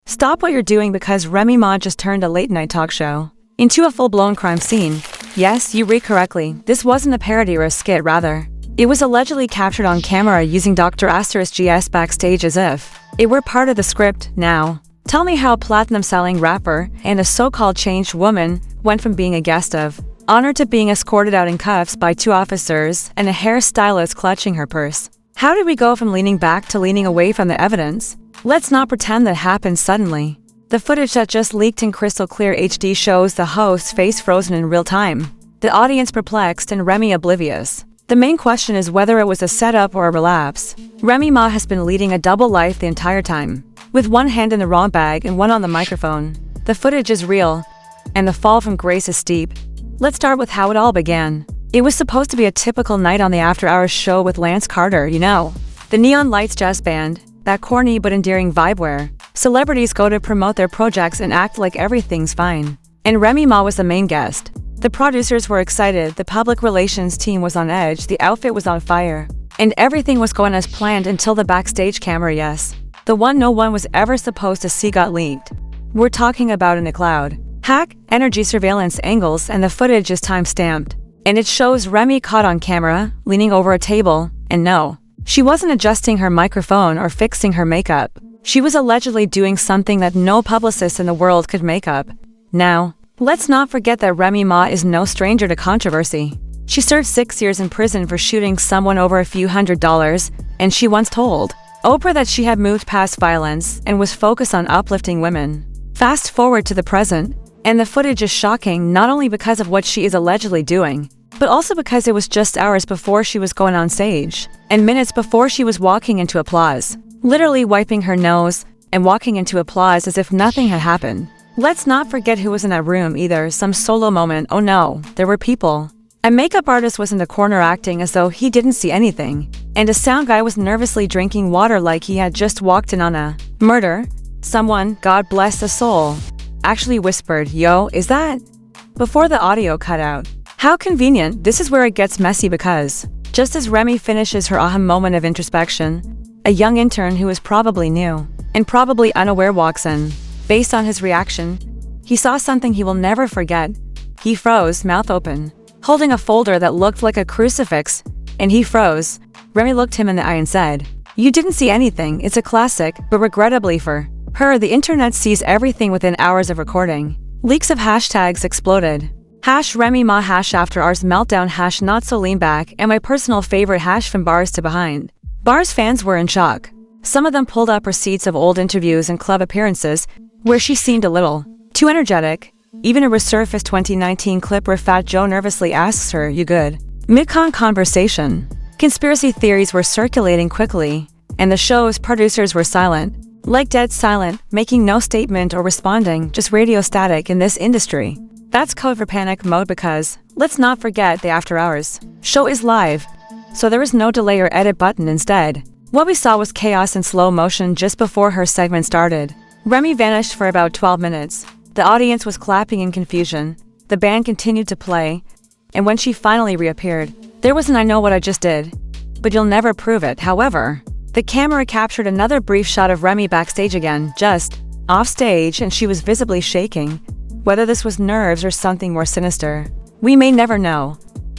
Stop what you're doing because Remy Ma just turned a late-night talk show into a full-blown crime scene. Yes, you read correctly. This wasn't a parody or a skit, rather. It was allegedly captured on camera using Dr. *GS backstage as if it were part of the script. Now, tell me how a platinum-selling rapper and a so-called changed woman went from being a guest of honor to being escorted out in cuffs by 2 officers and a hairstylist clutching her purse. How did we go from leaning back to leaning away from the evidence? Let's not pretend that happened suddenly. The footage that just leaked in crystal clear HD shows the host's face frozen in real time, the audience perplexed and Remy oblivious. The main question is whether it was a setup or a relapse. Remy Ma has been leading a double life the entire time, with one hand in the raw bag and one on the microphone. The footage is real, and the fall from grace is steep. Let's start with how it all began. It was supposed to be a typical night on the after-hours show with Lance Carter, you know. The Neon Lights Jazz Band, that corny but endearing vibe where celebrities go to promote their projects and act like everything's fine. And Remy Ma was the main guest. The producers were excited, the public relations team was on edge, the outfit was on fire. And everything was going as planned until the backstage camera, yes. The one no one was ever supposed to see got leaked. We're talking about in a cloud hack, energy surveillance angles, and the footage is time-stamped. And it shows Remy caught on camera, leaning over a table, and no, she wasn't adjusting her microphone or fixing her makeup. She was allegedly doing something that no publicist in the world could make up. Now, let's not forget that Remy Ma is no stranger to controversy. She served 6 years in prison for shooting someone over a few $100s, and she once told Oprah that she had moved past violence and was focused on uplifting women. Fast forward to the present, and the footage is shocking not only because of what she is allegedly doing, but also because it was just hours before she was going on stage, and minutes before she was walking into applause, literally wiping her nose and walking into applause as if nothing had happened. Let's not forget who was in that room either, some solo moment. Oh no, there were people. A makeup artist was in the corner acting as though he didn't see anything, and a sound guy was nervously drinking water like he had just walked in on a murder. Someone, God bless the soul, actually whispered, "Yo, is that?" before the audio cut out. How convenient. This is where it gets messy because, just as Remy finishes her aha moment of introspection, a young intern who is probably new and probably unaware walks in. Based on his reaction, he saw something he will never forget. He froze, mouth open, holding a folder that looked like a crucifix, and he froze. Remy looked him in the eye and said, "You didn't see anything." It's a classic, but regrettably for her, the internet sees everything within hours of recording. Leaks of hashtags exploded. #Remy Ma, #after-hours meltdown, #not so lean back, and my personal favorite, #from bars to behind. Bars fans were in shock. Some of them pulled up receipts of old interviews and club appearances where she seemed a little too energetic. Even a resurfaced 2019 clip where Fat Joe nervously asks her, "You good?" mid-con conversation. Conspiracy theories were circulating quickly, and the show's producers were silent. Like dead silent, making no statement or responding, just radio static in this industry. That's code for panic mode because, let's not forget, the After Hours show is live, so there is no delay or edit button. Instead, what we saw was chaos in slow motion just before her segment started. Remy vanished for about 12 minutes. The audience was clapping in confusion. The band continued to play, and when she finally reappeared, there was an "I know what I just did, but you'll never prove it." However, the camera captured another brief shot of Remy backstage again, just off stage, and she was visibly shaking. Whether this was nerves or something more sinister, we may never know.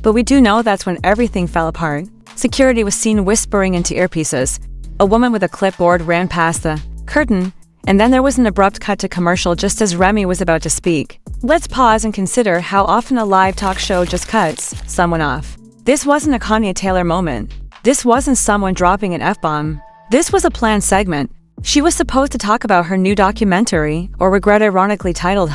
But we do know that's when everything fell apart. Security was seen whispering into earpieces. A woman with a clipboard ran past the curtain, and then there was an abrupt cut to commercial just as Remy was about to speak. Let's pause and consider how often a live talk show just cuts someone off. This wasn't a Kanye Taylor moment. This wasn't someone dropping an F-bomb. This was a planned segment. She was supposed to talk about her new documentary, or regret ironically titled,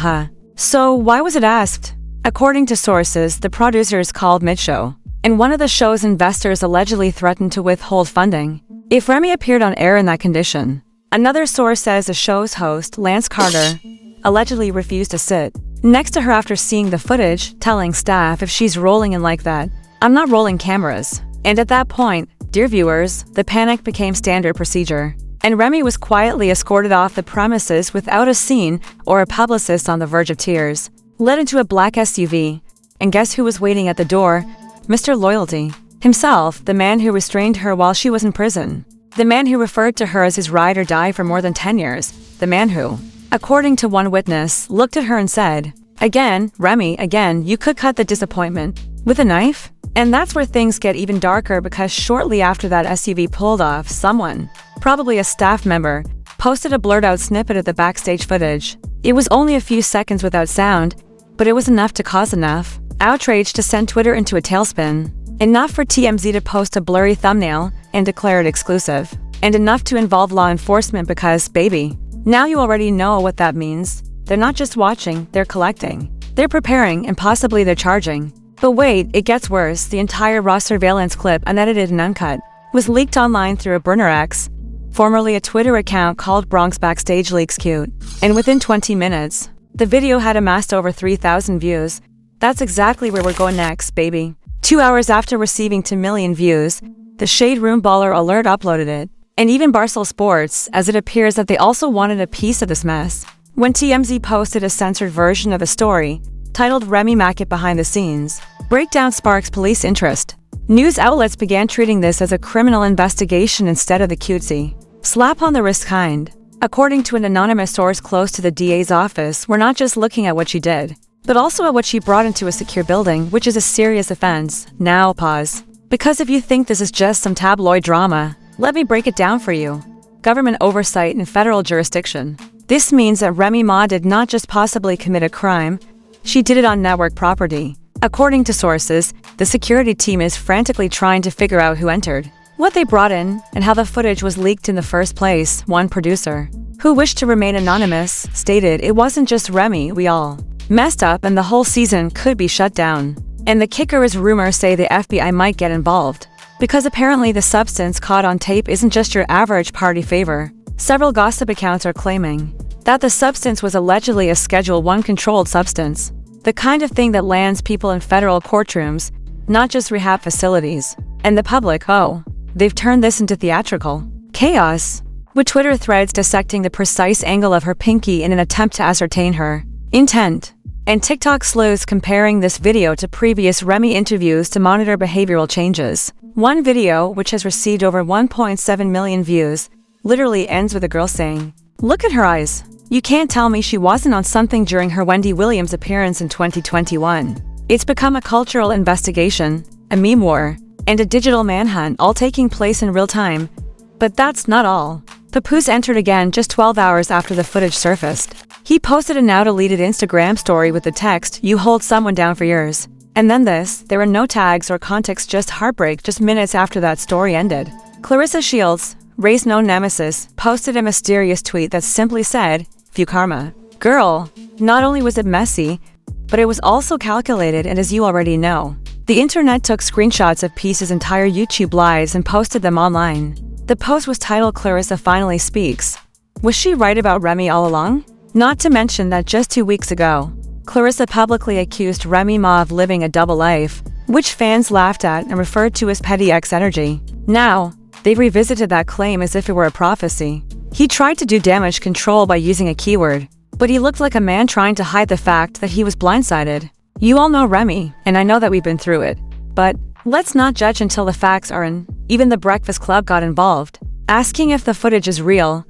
So why was it asked? According to sources, the producers called mid-show, and one of the show's investors allegedly threatened to withhold funding if Remy appeared on air in that condition. Another source says the show's host, Lance Carter, allegedly refused to sit next to her after seeing the footage, telling staff, "If she's rolling in like that, I'm not rolling cameras." And at that point, dear viewers, the panic became standard procedure, and Remy was quietly escorted off the premises without a scene or a publicist on the verge of tears, led into a black SUV. And guess who was waiting at the door? Mr. Loyalty himself, the man who restrained her while she was in prison. The man who referred to her as his ride or die for more than 10 years. the man who, according to one witness, looked at her and said, "Again, Remy, again, you could cut the disappointment with a knife?" And that's where things get even darker, because shortly after that SUV pulled off, someone, probably a staff member, posted a blurred-out snippet of the backstage footage. It was only a few seconds without sound, but it was enough to cause enough outrage to send Twitter into a tailspin. Enough for TMZ to post a blurry thumbnail and declare it exclusive. And enough to involve law enforcement because, baby, now you already know what that means. They're not just watching, they're collecting. They're preparing, and possibly they're charging. But wait, it gets worse. The entire raw surveillance clip, unedited and uncut, was leaked online through a burner X, formerly a Twitter account called Bronx Backstage Leaks Cute. And within 20 minutes, the video had amassed over 3,000 views. That's exactly where we're going next, baby. 2 hours after receiving 2 million views, the Shade Room Baller Alert uploaded it. And even Barstool Sports, as it appears that they also wanted a piece of this mess. When TMZ posted a censored version of the story, titled Remy Ma Behind the Scenes, breakdown sparks police interest. News outlets began treating this as a criminal investigation instead of the cutesy slap on the wrist kind. According to an anonymous source close to the DA's office, we're not just looking at what she did, but also at what she brought into a secure building, which is a serious offense. Now pause. Because if you think this is just some tabloid drama, let me break it down for you. Government oversight in federal jurisdiction. This means that Remy Ma did not just possibly commit a crime, she did it on network property. According to sources, the security team is frantically trying to figure out who entered, what they brought in, and how the footage was leaked in the first place. One producer, who wished to remain anonymous, stated, "It wasn't just Remy, we all messed up and the whole season could be shut down." And the kicker is rumors say the FBI might get involved. Because apparently the substance caught on tape isn't just your average party favor. Several gossip accounts are claiming that the substance was allegedly a Schedule I controlled substance. The kind of thing that lands people in federal courtrooms, not just rehab facilities. And the public, oh, they've turned this into theatrical chaos, with Twitter threads dissecting the precise angle of her pinky in an attempt to ascertain her intent. And TikTok sleuths comparing this video to previous Remy interviews to monitor behavioral changes. One video, which has received over 1.7 million views, literally ends with a girl saying, "Look at her eyes. You can't tell me she wasn't on something during her Wendy Williams appearance in 2021. It's become a cultural investigation, a meme war, and a digital manhunt, all taking place in real time. But that's not all. Papoose entered again just 12 hours after the footage surfaced. He posted a now-deleted Instagram story with the text, "You hold someone down for years." And then this, there were no tags or context, just heartbreak just minutes after that story ended. Clarissa Shields, Ray's known nemesis, posted a mysterious tweet that simply said, "View karma." Girl, not only was it messy, but it was also calculated, and as you already know, the internet took screenshots of Peace's entire YouTube lives and posted them online. The post was titled "Clarissa Finally Speaks." Was she right about Remy all along? Not to mention that just 2 weeks ago, Clarissa publicly accused Remy Ma of living a double life, which fans laughed at and referred to as petty ex energy. Now, they've revisited that claim as if it were a prophecy. He tried to do damage control by using a keyword, but he looked like a man trying to hide the fact that he was blindsided. You all know Remy, and I know that we've been through it. But let's not judge until the facts are in. Even the Breakfast Club got involved, asking if the footage is real,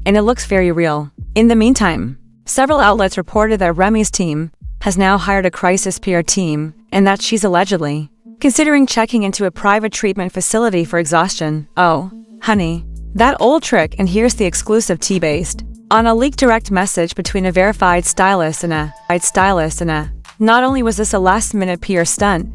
and it looks very real. In the meantime, several outlets reported that Remy's team has now hired a crisis PR team, and that she's allegedly considering checking into a private treatment facility for exhaustion. Oh, honey, that old trick. And here's the exclusive tea based on a leaked direct message between a verified stylist and a Not only was this a last-minute PR stunt,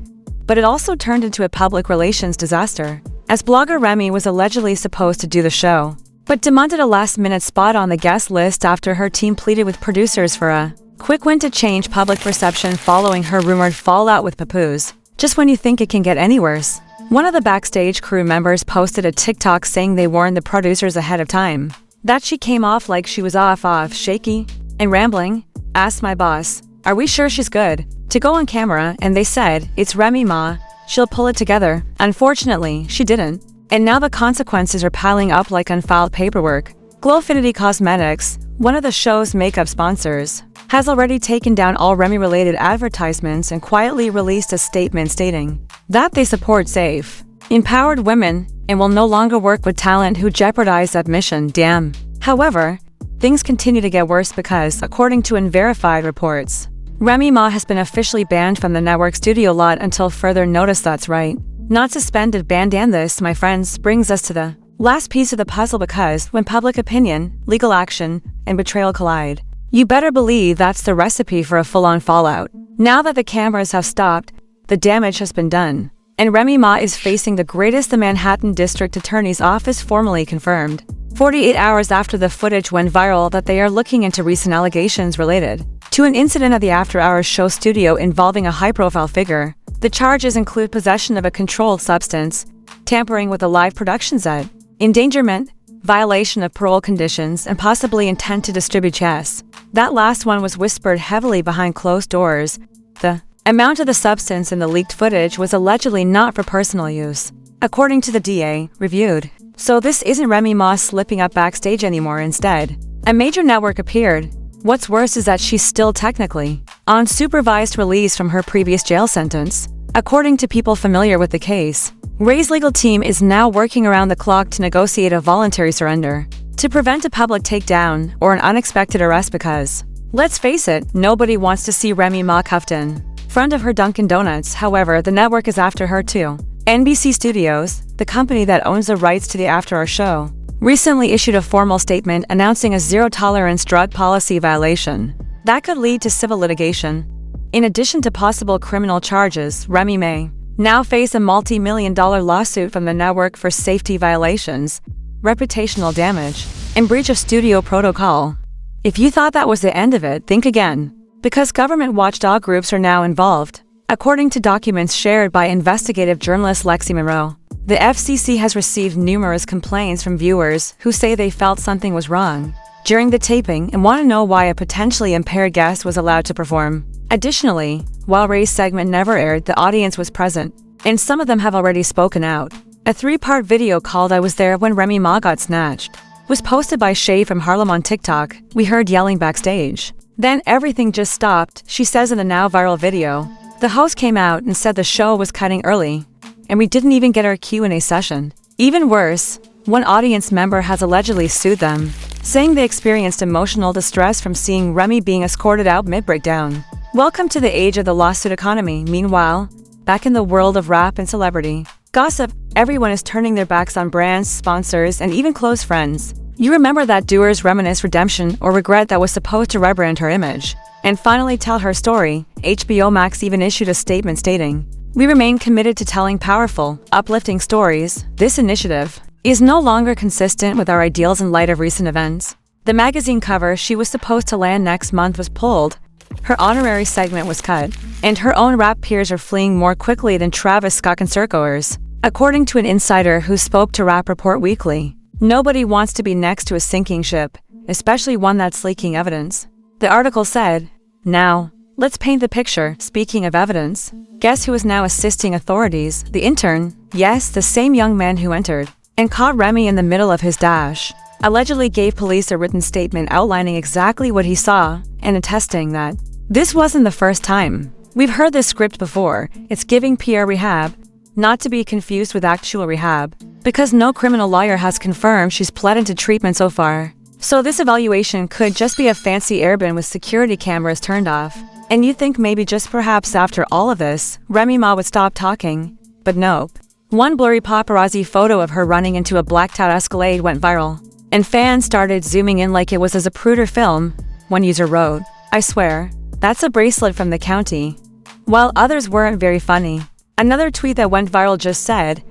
but it also turned into a public relations disaster, as blogger Remy was allegedly supposed to do the show, but demanded a last-minute spot on the guest list after her team pleaded with producers for a quick win to change public perception following her rumored fallout with Papoose. Just when you think it can get any worse. One of the backstage crew members posted a TikTok saying they warned the producers ahead of time that she came off like she was off, shaky and rambling. Asked my boss, "Are we sure she's good to go on camera?" And they said, "It's Remy Ma, she'll pull it together." Unfortunately, she didn't. And now the consequences are piling up like unfiled paperwork. Glowfinity Cosmetics, one of the show's makeup sponsors, has already taken down all Remy-related advertisements and quietly released a statement stating that they support safe, empowered women and will no longer work with talent who jeopardize that mission. Damn. However, things continue to get worse because, according to unverified reports, Remy Ma has been officially banned from the network studio lot until further notice. That's right. Not suspended, banned. And this, my friends, brings us to the last piece of the puzzle, because when public opinion, legal action, and betrayal collide, you better believe that's the recipe for a full-on fallout. Now that the cameras have stopped, the damage has been done, and Remy Ma is facing the greatest the Manhattan District Attorney's Office formally confirmed, 48 hours after the footage went viral, that they are looking into recent allegations related to an incident at the after-hours show studio involving a high-profile figure. The charges include possession of a controlled substance, tampering with a live production set, endangerment, violation of parole conditions, and possibly intent to distribute chess. That last one was whispered heavily behind closed doors. The amount of the substance in the leaked footage was allegedly not for personal use, according to the DA, reviewed. So this isn't Remy Ma slipping up backstage anymore. Instead, a major network appeared. What's worse is that she's still technically on supervised release from her previous jail sentence. According to people familiar with the case, Ray's legal team is now working around the clock to negotiate a voluntary surrender to prevent a public takedown or an unexpected arrest, because, let's face it, nobody wants to see Remy Ma cuffed in front of her Dunkin' Donuts. However, the network is after her too. NBC Studios, the company that owns the rights to the after-hours show, recently issued a formal statement announcing a zero-tolerance drug policy violation that could lead to civil litigation. In addition to possible criminal charges, Remy may now face a multi-million-dollar lawsuit from the network for safety violations, reputational damage, and breach of studio protocol. If you thought that was the end of it, think again, because government watchdog groups are now involved. According to documents shared by investigative journalist Lexi Monroe, the FCC has received numerous complaints from viewers who say they felt something was wrong during the taping and want to know why a potentially impaired guest was allowed to perform. Additionally, while Ray's segment never aired, the audience was present, and some of them have already spoken out. A 3-part video called "I Was There When Remy Ma Got Snatched" was posted by Shay from Harlem on TikTok. "We heard yelling backstage. Then everything just stopped," she says in the now viral video. The host came out and said the show was cutting early, and we didn't even get our Q&A session. Even worse, one audience member has allegedly sued them, saying they experienced emotional distress from seeing Remy being escorted out mid-breakdown. Welcome to the age of the lawsuit economy. Meanwhile, back in the world of rap and celebrity gossip, everyone is turning their backs on brands, sponsors, and even close friends. You remember that doers reminisce redemption or regret that was supposed to rebrand her image and finally tell her story. HBO Max even issued a statement stating, "We remain committed to telling powerful, uplifting stories. This initiative is no longer consistent with our ideals in light of recent events." The magazine cover she was supposed to land next month was pulled, her honorary segment was cut, and her own rap peers are fleeing more quickly than Travis Scott concertgoers. According to an insider who spoke to Rap Report Weekly, nobody wants to be next to a sinking ship, especially one that's leaking evidence. The article said, "Now, let's paint the picture. Speaking of evidence, guess who is now assisting authorities? The intern." Yes, the same young man who entered and caught Remy in the middle of his dash allegedly gave police a written statement outlining exactly what he saw and attesting that this wasn't the first time. "We've heard this script before. It's giving PR rehab, not to be confused with actual rehab, because no criminal lawyer has confirmed she's pled into treatment so far. So this evaluation could just be a fancy airbin with security cameras turned off." And you think maybe just perhaps after all of this, Remy Ma would stop talking. But nope. One blurry paparazzi photo of her running into a blacked-out Escalade went viral, and fans started zooming in like it was a Zapruder film. One user wrote, "I swear, that's a bracelet from the county," while others weren't very funny. Another tweet that went viral just said,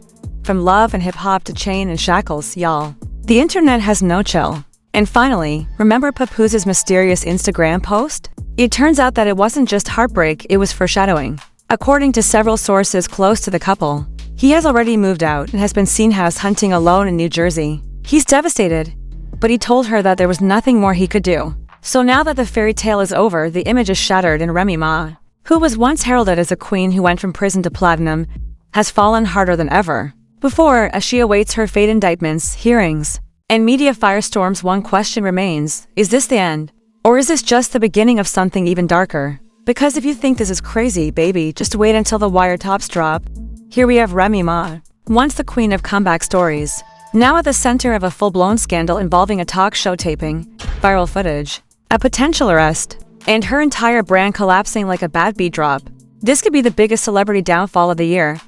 "From love and hip-hop to chain and shackles, y'all. The internet has no chill." And finally, remember Papooses' mysterious Instagram post? It turns out that it wasn't just heartbreak, it was foreshadowing. According to several sources close to the couple, he has already moved out and has been seen house hunting alone in New Jersey. He's devastated, but he told her that there was nothing more he could do. So now that the fairy tale is over, the image is shattered, and Remy Ma, who was once heralded as a queen who went from prison to platinum, has fallen harder than ever before as she awaits her fate indictments, hearings, and media firestorms. One question remains, is this the end? Or is this just the beginning of something even darker? Because if you think this is crazy, baby, just wait until the wiretaps drop. Here we have Remy Ma, once the queen of comeback stories, Now at the center of a full-blown scandal involving a talk show taping, viral footage, a potential arrest, and her entire brand collapsing like a bad beat drop. This could be the biggest celebrity downfall of the year.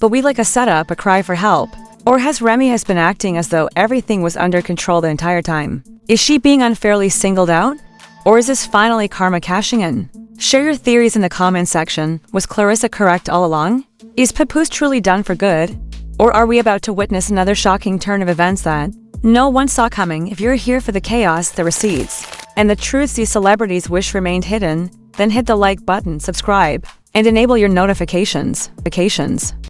But we like a setup, a cry for help. Or has Remy been acting as though everything was under control the entire time? Is she being unfairly singled out? Or is this finally karma cashing in? Share your theories in the comments section. Was Clarissa correct all along? Is Papoose truly done for good? Or are we about to witness another shocking turn of events that no one saw coming? If you're here for the chaos, the receipts, and the truths these celebrities wish remained hidden, then hit the like button, subscribe, and enable your notifications.